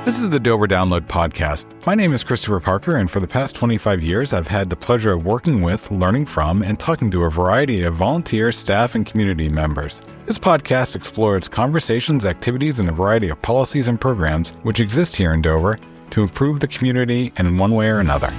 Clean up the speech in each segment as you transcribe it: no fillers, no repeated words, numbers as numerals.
This is the Dover Download Podcast. My name is Christopher Parker, and for the past 25 years, I've had the pleasure of working with, learning from, and talking to a variety of volunteer, staff, and community members. This podcast explores conversations, activities, and a variety of policies and programs which exist here in Dover to improve the community in one way or another.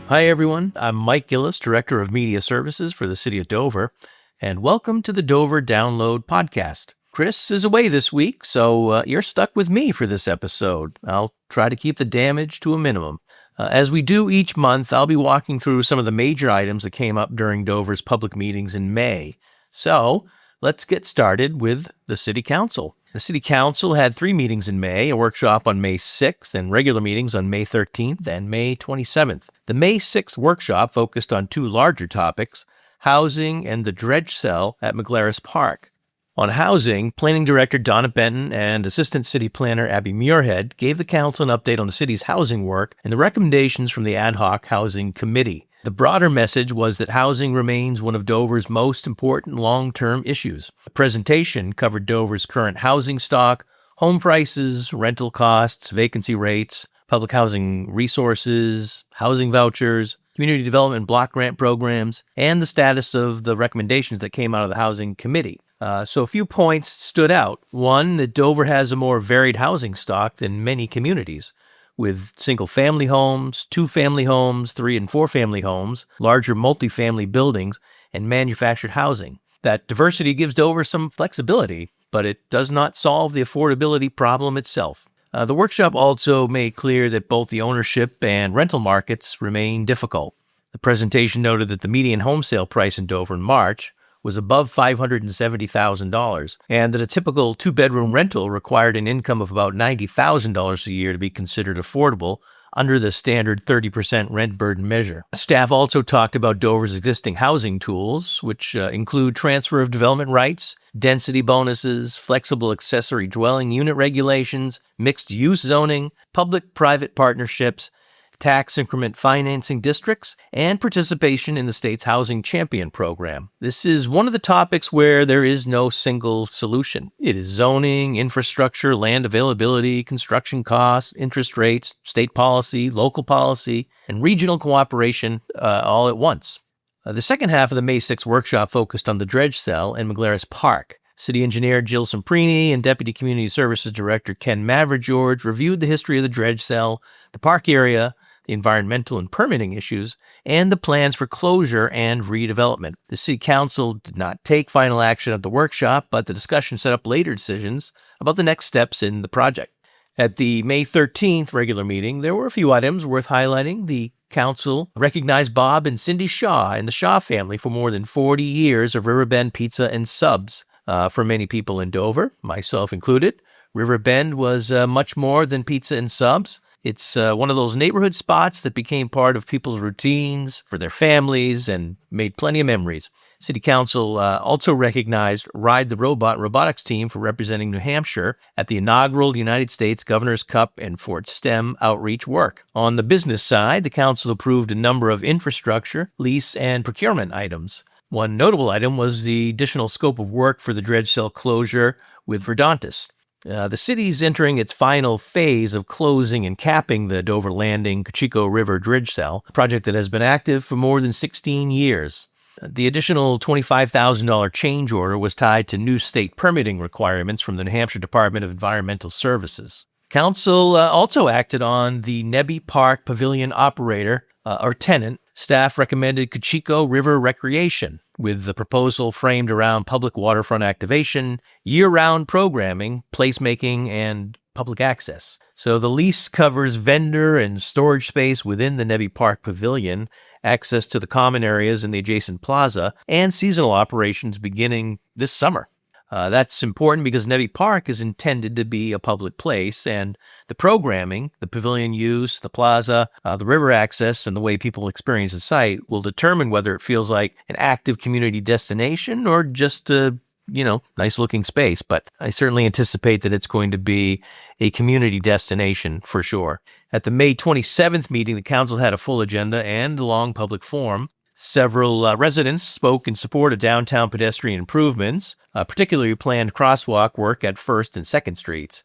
Hi, everyone. I'm Mike Gillis, Director of Media Services for the City of Dover, and welcome to the Dover Download Podcast. Chris is away this week, so you're stuck with me for this episode. I'll try to keep the damage to a minimum. As we do each month, I'll be walking through some of the major items that came up during Dover's public meetings in May. So, let's get started with the City Council. The City Council had 3 meetings in May, a workshop on May 6th, and regular meetings on May 13th and May 27th. The May 6th workshop focused on 2 larger topics, housing and the dredge cell at Maglaras Park. On housing, Planning Director Donna Benton and Assistant City Planner Abby Muirhead gave the Council an update on the city's housing work and the recommendations from the Ad Hoc Housing Committee. The broader message was that housing remains one of Dover's most important long-term issues. The presentation covered Dover's current housing stock, home prices, rental costs, vacancy rates, public housing resources, housing vouchers, community development block grant programs, and the status of the recommendations that came out of the Housing Committee. So a few points stood out. One, that Dover has a more varied housing stock than many communities, with single-family homes, 2-family homes, 3- and 4-family homes, larger multifamily buildings, and manufactured housing. That diversity gives Dover some flexibility, but it does not solve the affordability problem itself. The workshop also made clear that both the ownership and rental markets remain difficult. The presentation noted that the median home sale price in Dover in March was above $570,000, and that a typical 2-bedroom rental required an income of about $90,000 a year to be considered affordable under the standard 30% rent burden measure. Staff also talked about Dover's existing housing tools, which include transfer of development rights, density bonuses, flexible accessory dwelling unit regulations, mixed-use zoning, public-private partnerships, tax increment financing districts, and participation in the state's Housing Champion program. This is one of the topics where there is no single solution. It is zoning, infrastructure, land availability, construction costs, interest rates, state policy, local policy, and regional cooperation all at once. The second half of the May 6th workshop focused on the dredge cell and Maglaras Park. City Engineer Jill Semprini and Deputy Community Services Director Ken Mavrigeorge reviewed the history of the dredge cell, the park area, the environmental and permitting issues, and the plans for closure and redevelopment. The City Council did not take final action at the workshop, but the discussion set up later decisions about the next steps in the project. At the May 13th regular meeting, there were a few items worth highlighting. The Council recognized Bob and Cindy Shaw and the Shaw family for more than 40 years of Riverbend Pizza and Subs. For many people in Dover, myself included, Riverbend was much more than pizza and subs. It's one of those neighborhood spots that became part of people's routines for their families and made plenty of memories. City Council also recognized Ride the Robotics team for representing New Hampshire at the inaugural United States Governor's Cup and Fort STEM outreach work. On the business side, the Council approved a number of infrastructure, lease, and procurement items. One notable item was the additional scope of work for the dredge cell closure with Verdontis. The city's entering its final phase of closing and capping the Dover Landing Cochecho River dredge cell, a project that has been active for more than 16 years. The additional $25,000 change order was tied to new state permitting requirements from the New Hampshire Department of Environmental Services. Council also acted on the NEBI Park pavilion operator or tenant. Staff recommended Cochecho River Recreation, with the proposal framed around public waterfront activation, year-round programming, placemaking, and public access. So the lease covers vendor and storage space within the NEBI Park Pavilion, access to the common areas in the adjacent plaza, and seasonal operations beginning this summer. That's important because NEBI Park is intended to be a public place, and the programming, the pavilion use, the plaza, the river access, and the way people experience the site will determine whether it feels like an active community destination or just a nice looking space, but I certainly anticipate that it's going to be a community destination for sure. At the May 27th meeting, the council had a full agenda and a long public forum. Several residents spoke in support of downtown pedestrian improvements, particularly planned crosswalk work at 1st and 2nd Streets.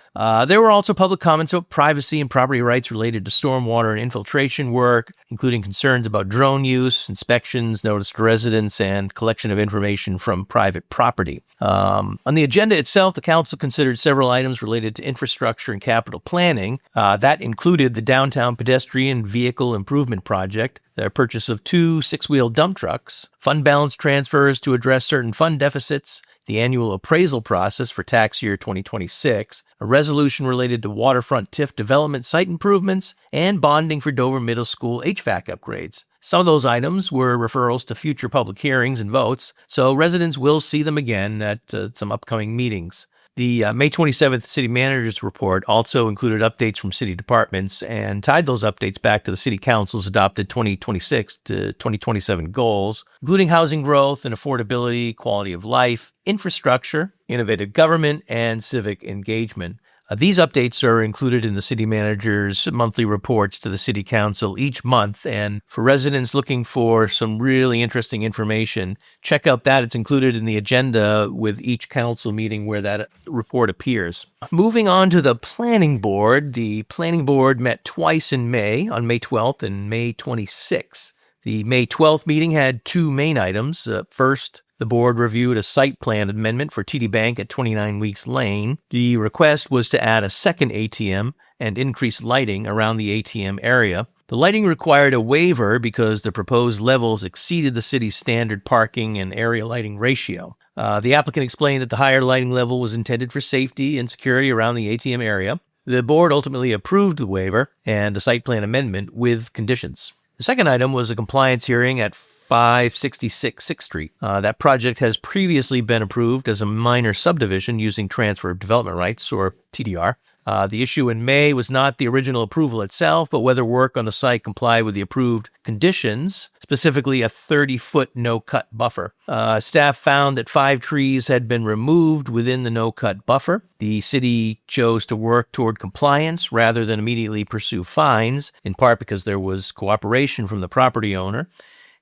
There were also public comments about privacy and property rights related to stormwater and infiltration work, including concerns about drone use, inspections, notice to residents, and collection of information from private property. On the agenda itself, the council considered several items related to infrastructure and capital planning. That included the downtown pedestrian vehicle improvement project, the purchase of 2 6-wheel dump trucks, fund balance transfers to address certain fund deficits, the annual appraisal process for tax year 2026, a resolution related to waterfront TIF development site improvements, and bonding for Dover Middle School HVAC upgrades. Some of those items were referrals to future public hearings and votes, so residents will see them again at some upcoming meetings. The May 27th City Manager's Report also included updates from city departments and tied those updates back to the City Council's adopted 2026 to 2027 goals, including housing growth and affordability, quality of life, infrastructure, innovative government, and civic engagement. These updates are included in the city manager's monthly reports to the city council each month, and for residents looking for some really interesting information, check out that. It's included in the agenda with each council meeting where that report appears. Moving on to the planning board. The planning board met twice in May, on May 12th and May 26th. The May 12th meeting had 2 main items. First, the board reviewed a site plan amendment for TD Bank at 29 Weeks Lane. The request was to add a second ATM and increase lighting around the ATM area. The lighting required a waiver because the proposed levels exceeded the city's standard parking and area lighting ratio. The applicant explained that the higher lighting level was intended for safety and security around the ATM area. The board ultimately approved the waiver and the site plan amendment with conditions. The second item was a compliance hearing at 566 6th Street. That project has previously been approved as a minor subdivision using transfer of development rights, or TDR. The issue in May was not the original approval itself, but whether work on the site complied with the approved conditions, specifically a 30-foot no-cut buffer. Staff found that 5 trees had been removed within the no-cut buffer. The city chose to work toward compliance rather than immediately pursue fines, in part because there was cooperation from the property owner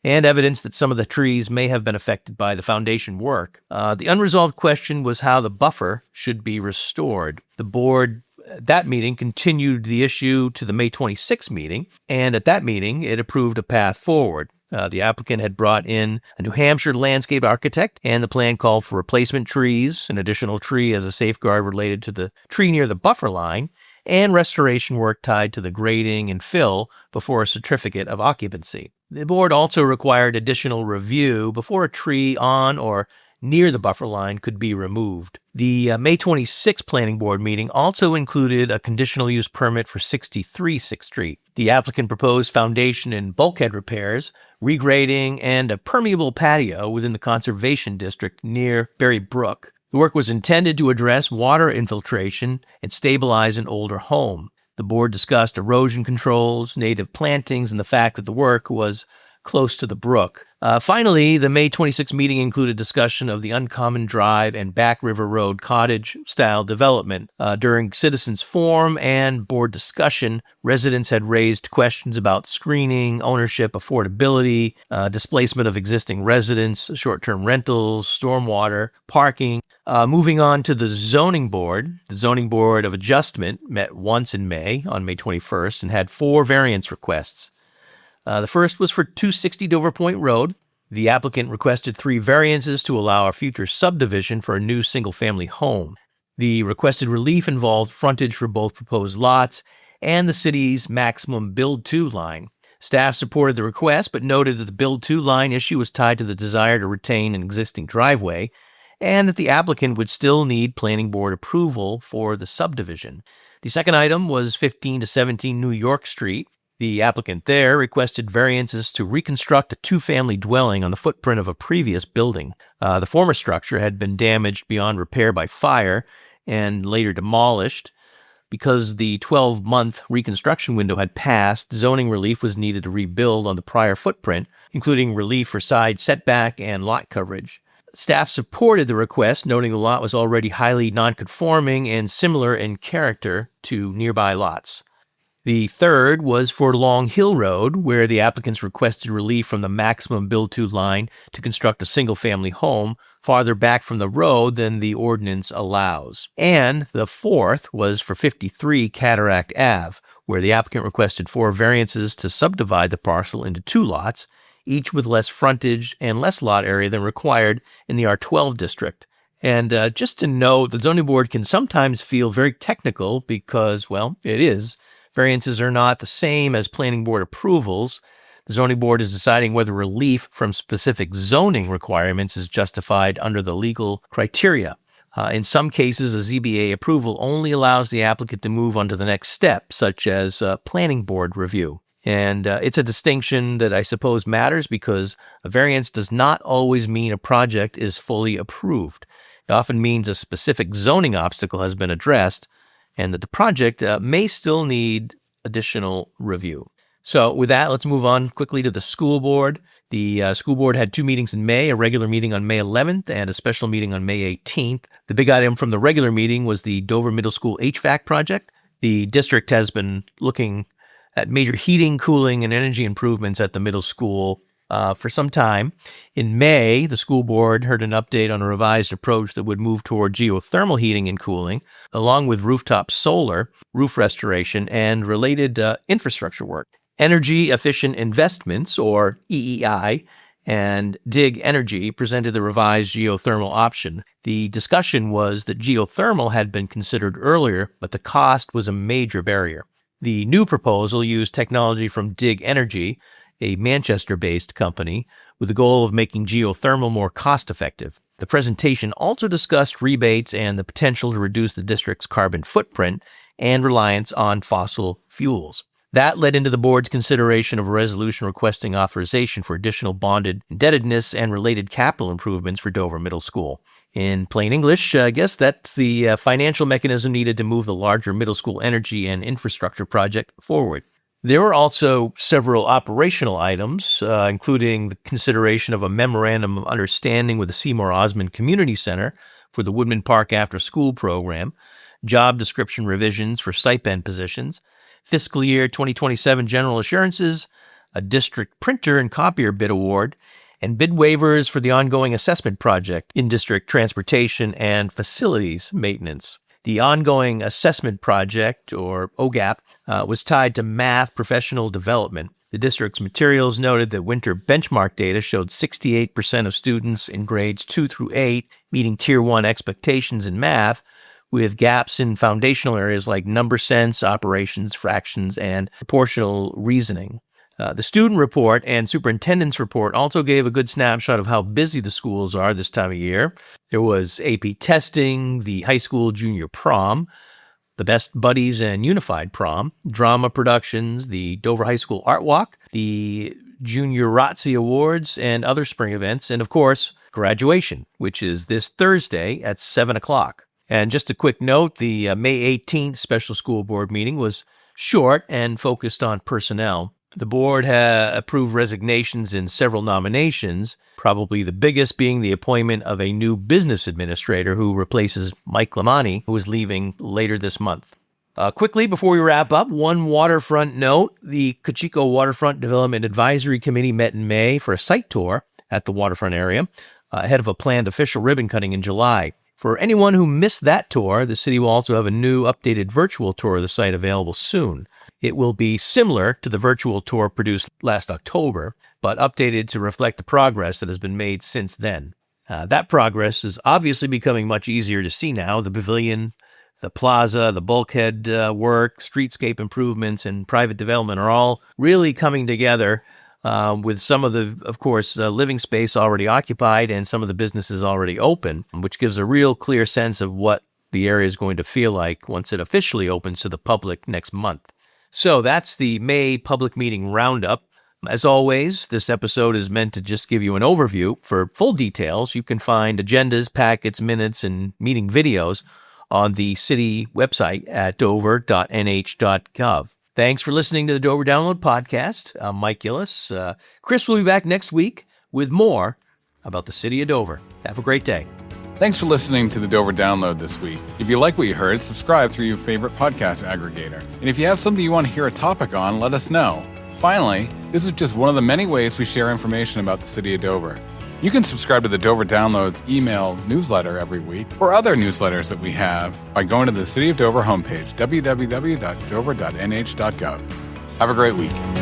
and evidence that some of the trees may have been affected by the foundation work. The unresolved question was how the buffer should be restored. The board at that meeting continued the issue to the May 26th meeting, and at that meeting, it approved a path forward. The applicant had brought in a New Hampshire landscape architect, and the plan called for replacement trees, an additional tree as a safeguard related to the tree near the buffer line, and restoration work tied to the grading and fill before a certificate of occupancy. The board also required additional review before a tree on or near the buffer line could be removed. The May 26th Planning Board meeting also included a conditional use permit for 63 6th Street. The applicant proposed foundation and bulkhead repairs, regrading, and a permeable patio within the conservation district near Berry Brook. The work was intended to address water infiltration and stabilize an older home. The board discussed erosion controls, native plantings, and the fact that the work was close to the brook. Finally, the May 26th meeting included discussion of the Uncommon Drive and Back River Road cottage-style development. During citizens' forum and board discussion, residents had raised questions about screening, ownership, affordability, displacement of existing residents, short-term rentals, stormwater, parking. Moving on to the Zoning Board. The Zoning Board of Adjustment met once in May, on May 21st, and had 4 variance requests. The first was for 260 Dover Point Road. The applicant requested 3 variances to allow a future subdivision for a new single-family home. The requested relief involved frontage for both proposed lots and the city's maximum build-to line. Staff supported the request, but noted that the build-to line issue was tied to the desire to retain an existing driveway, and that the applicant would still need planning board approval for the subdivision. The second item was 15 to 17 New York Street. The applicant there requested variances to reconstruct a 2-family dwelling on the footprint of a previous building. The former structure had been damaged beyond repair by fire and later demolished. Because the 12-month reconstruction window had passed, zoning relief was needed to rebuild on the prior footprint, including relief for side setback and lot coverage. Staff supported the request, noting the lot was already highly nonconforming and similar in character to nearby lots. The third was for Long Hill Road, where the applicants requested relief from the maximum build-to line to construct a single-family home farther back from the road than the ordinance allows. And the fourth was for 53 Cataract Ave, where the applicant requested 4 variances to subdivide the parcel into 2 lots, each with less frontage and less lot area than required in the R12 district. And just to note, the zoning board can sometimes feel very technical because, well, it is. Variances are not the same as planning board approvals. The zoning board is deciding whether relief from specific zoning requirements is justified under the legal criteria. In some cases, a ZBA approval only allows the applicant to move on to the next step, such as planning board review. And it's a distinction that I suppose matters because a variance does not always mean a project is fully approved. It often means a specific zoning obstacle has been addressed and that the project may still need additional review. So with that, let's move on quickly to the school board. The school board had 2 meetings in May, a regular meeting on May 11th and a special meeting on May 18th. The big item from the regular meeting was the Dover Middle School HVAC project. The district has been looking at major heating, cooling, and energy improvements at the middle school for some time. In May, the school board heard an update on a revised approach that would move toward geothermal heating and cooling, along with rooftop solar, roof restoration, and related infrastructure work. Energy Efficient Investments, or EEI, and Dig Energy presented the revised geothermal option. The discussion was that geothermal had been considered earlier, but the cost was a major barrier. The new proposal used technology from Dig Energy, a Manchester-based company, with the goal of making geothermal more cost-effective. The presentation also discussed rebates and the potential to reduce the district's carbon footprint and reliance on fossil fuels. That led into the board's consideration of a resolution requesting authorization for additional bonded indebtedness and related capital improvements for Dover Middle School. In plain English, I guess that's the financial mechanism needed to move the larger middle school energy and infrastructure project forward. There were also several operational items, including the consideration of a memorandum of understanding with the Seymour Osmond Community Center for the Woodman Park After School program, job description revisions for stipend positions, fiscal year 2027 general assurances, a district printer and copier bid award, and bid waivers for the ongoing assessment project in district transportation and facilities maintenance. The ongoing assessment project, or OGAP, was tied to math professional development. The district's materials noted that winter benchmark data showed 68% of students in grades 2 through 8 meeting Tier 1 expectations in math, with gaps in foundational areas like number sense, operations, fractions, and proportional reasoning. The student report and superintendent's report also gave a good snapshot of how busy the schools are this time of year. There was AP testing, the high school junior prom, the Best Buddies and Unified Prom, drama productions, the Dover High School Art Walk, the Junior ROTC Awards, and other spring events, and of course, graduation, which is this Thursday at 7 o'clock. And just a quick note, the May 18th special school board meeting was short and focused on personnel. The board approved resignations in several nominations, probably the biggest being the appointment of a new business administrator who replaces Mike Lamani, who is leaving later this month. Quickly, before we wrap up, one waterfront note. The Cochecho Waterfront Development Advisory Committee met in May for a site tour at the waterfront area, ahead of a planned official ribbon cutting in July. For anyone who missed that tour, the city will also have a new updated virtual tour of the site available soon. It will be similar to the virtual tour produced last October, but updated to reflect the progress that has been made since then. That progress is obviously becoming much easier to see now. The pavilion, the plaza, the bulkhead work, streetscape improvements, and private development are all really coming together, with some of the, of course, living space already occupied and some of the businesses already open, which gives a real clear sense of what the area is going to feel like once it officially opens to the public next month. So that's the May public meeting roundup. As always, this episode is meant to just give you an overview. For full details, you can find agendas, packets, minutes, and meeting videos on the city website at dover.nh.gov. Thanks for listening to the Dover Download Podcast. I'm Mike Gillis. Chris will be back next week with more about the city of Dover. Have a great day. Thanks for listening to the Dover Download this week. If you like what you heard, subscribe through your favorite podcast aggregator. And if you have something you want to hear a topic on, let us know. Finally, this is just one of the many ways we share information about the city of Dover. You can subscribe to the Dover Downloads email newsletter every week or other newsletters that we have by going to the City of Dover homepage, www.dover.nh.gov. Have a great week.